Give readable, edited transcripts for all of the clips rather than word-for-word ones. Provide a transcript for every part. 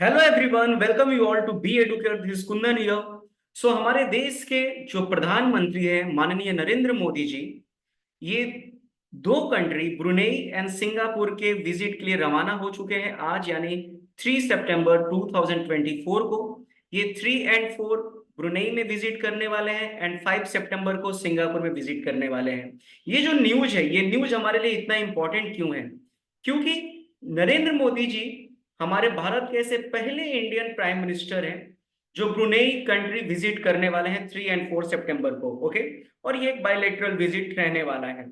Hello everyone, welcome you all to be educator. This Kundan here. So हमारे देश के जो प्रधानमंत्री हैं माननीय नरेंद्र मोदी जी, ये दो कंट्री ब्रुनेई एंड सिंगापुर के विजिट के लिए रवाना हो चुके हैं आज, यानी 3 सितंबर 2024 को। ये 3 एंड 4 ब्रुनेई में विजिट करने वाले हैं एंड 5 सितंबर को सिंगापुर में विजिट करने वाले हैं। ये जो न्यूज है, ये न्यूज हमारे लिए इतना इंपॉर्टेंट क्यों है? क्योंकि नरेंद्र मोदी जी हमारे भारत के ऐसे पहले इंडियन प्राइम मिनिस्टर हैं जो ब्रुनेई कंट्री विजिट करने वाले हैं 3 एंड 4 सितंबर को। ओके, और ये एक बायलैटरल विजिट रहने वाला है।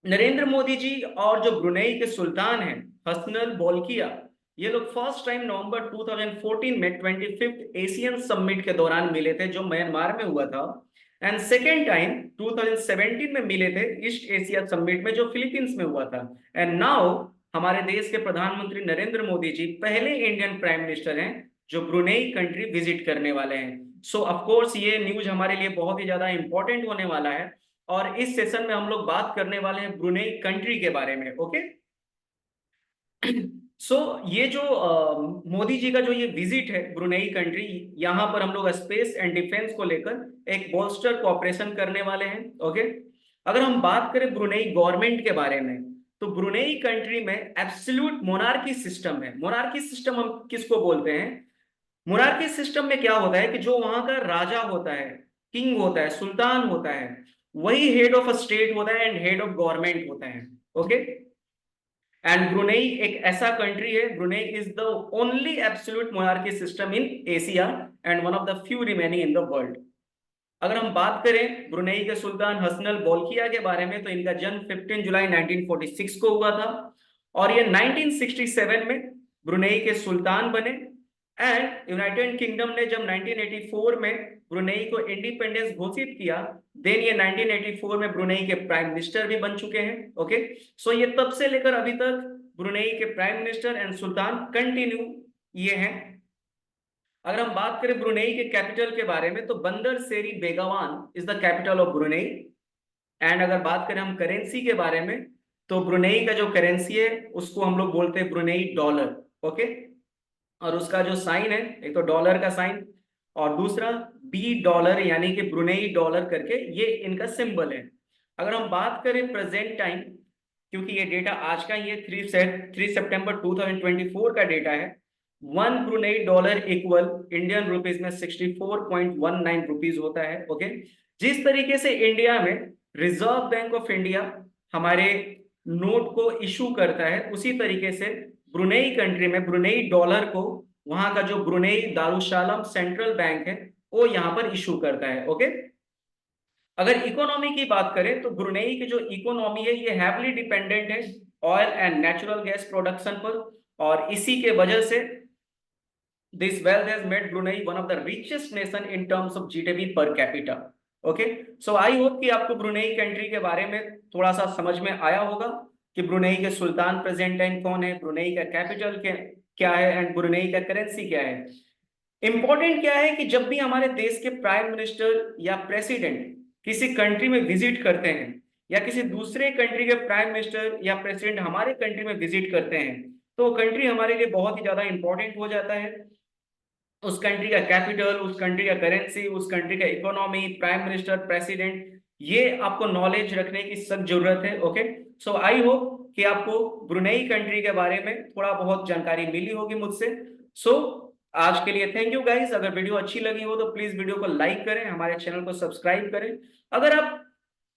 नरेंद्र मोदी जी और जो ब्रुनेई के सुल्तान हैं हसनल बोल्किया, ये लोग फर्स्ट टाइम नवंबर 2014 में 25th एशियन समिट के दौरान मिले थे जो म्यांमार में हुआ था। एंड सेकेंड टाइम 2017 में मिले थे ईस्ट एशिया समिट में जो फिलीपींस में हुआ था। एंड नाउ हमारे देश के प्रधानमंत्री नरेंद्र मोदी जी पहले इंडियन प्राइम मिनिस्टर हैं जो ब्रुनेई कंट्री विजिट करने वाले हैं। सो ऑफ कोर्स ये न्यूज हमारे लिए बहुत ही ज्यादा इंपॉर्टेंट होने वाला है और इस सेशन में हम लोग बात करने वाले हैं ब्रुनेई कंट्री के बारे में। ओके। सो ये जो मोदी जी का जो ये विजिट है ब्रुनेई कंट्री, यहाँ पर हम लोग स्पेस एंड डिफेंस को लेकर एक बोस्टर कॉपरेशन करने वाले हैं। ओके। अगर हम बात करें ब्रुनेई गवर्नमेंट के बारे में, तो ब्रुनेई कंट्री में एब्सोल्यूट मोनार्की सिस्टम है। मोनार्की सिस्टम हम किसको बोलते हैं? मोनार्की सिस्टम में क्या होता है कि जो वहां का राजा होता है, किंग होता है, सुल्तान होता है, वही हेड ऑफ अ स्टेट होता है एंड हेड ऑफ गवर्नमेंट होता है। ओके। एंड ब्रुनेई एक ऐसा कंट्री है, Brunei is the only absolute monarchy system in Asia and one of the few remaining in the world. अगर हम बात करें ब्रुनेई के सुल्तान हसनल बोल्किया के बारे में, तो इनका जन्म 15 जुलाई 1946 को हुआ था और ये 1967 में ब्रुनेई के सुल्तान बने। एंड यूनाइटेड किंगडम ने जब 1984 में ब्रुनेई को इंडिपेंडेंस घोषित किया, देन ये 1984 में ब्रुनेई के प्राइम मिनिस्टर भी बन चुके हैं। ओके। सो ये तब से लेकर अभी तक ब्रुनेई के prime minister and sultan continue ये हैं। अगर हम बात करें ब्रुनेई के कैपिटल के बारे में, तो Bandar Seri Begawan is the capital of Brunei. And अगर बात करें हम करेंसी के बारे में, तो ब्रुनेई का जो करेंसी है उसको हम लोग बोलते हैं ब्रुनेई डॉलर। ओके। और उसका जो साइन है, एक तो डॉलर का साइन और दूसरा बी डॉलर यानी कि ब्रुनेई डॉलर करके ये इनका सिंबल है। अगर हम बात करें प्रेजेंट टाइम, क्योंकि ये डेटा आज का ही है, 3 सितंबर 2024 का डेटा है। 1 Brunei dollar equal Indian rupees में 64.19 रुपीज होता है। ओके। जिस तरीके से इंडिया में रिजर्व बैंक ऑफ इंडिया हमारे नोट को इशू करता है, उसी तरीके से ब्रुनेई कंट्री में ब्रुनेई डॉलर को वहां का जो ब्रुनेई दारुशालम सेंट्रल बैंक है वो यहाँ पर इशू करता है। ओके। अगर इकोनॉमी की बात करें, तो ब्रुनेई की जो इकोनॉमी है ये हैवली डिपेंडेंट है oil and natural gas production पर, और इसी के वजह से this wealth has made Brunei one of the richest nation in terms of GDP per capita. Okay. So I hope कि आपको ब्रुनेई कंट्री के बारे में थोड़ा सा समझ में आया होगा कि ब्रुनेई के सुल्तान प्रेजेंट टाइम कौन है, ब्रुनेई का कैपिटल क्या है एंड ब्रुनेई का करेंसी क्या है। इंपॉर्टेंट क्या है कि जब भी हमारे देश के प्राइम मिनिस्टर या प्रेसिडेंट किसी कंट्री में विजिट करते हैं, या किसी दूसरे कंट्री के प्राइम मिनिस्टर या प्रेसिडेंट हमारे कंट्री में विजिट करते हैं, तो कंट्री हमारे लिए बहुत ही ज्यादा इंपॉर्टेंट हो जाता है। उस कंट्री का कैपिटल, उस कंट्री का करेंसी, उस कंट्री का इकोनॉमी, प्राइम मिनिस्टर, प्रेसिडेंट, ये आपको नॉलेज रखने की सख्त जरूरत है। ओके। सो आई होप कि आपको ब्रुनेई कंट्री के बारे में थोड़ा बहुत जानकारी मिली होगी मुझसे। सो आज के लिए थैंक यू गाइस। अगर वीडियो अच्छी लगी हो तो प्लीज वीडियो को लाइक करें, हमारे चैनल को सब्सक्राइब करें। अगर आप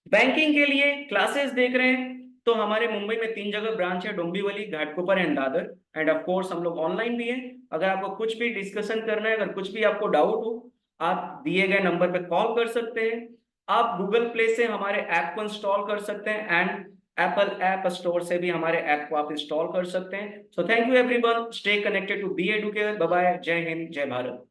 बैंकिंग के लिए क्लासेस देख रहे हैं, तो हमारे मुंबई में 3 जगह ब्रांच है, Dombivli, Ghatkopar and Dadar. End of course हम लोग ऑनलाइन भी हैं। अगर आपको कुछ भी डिस्कशन करना है, अगर कुछ भी आपको डाउट हो, आप दिए गए नंबर पे कॉल कर सकते हैं। आप गूगल प्ले से हमारे ऐप को इंस्टॉल कर सकते हैं एंड एप्पल ऐप स्टोर से भी हमारे ऐप को आप इंस्टॉल कर सकते हैं। So thank you everyone, stay connected to be Educare. Bye bye, जय हिंद, जय भारत।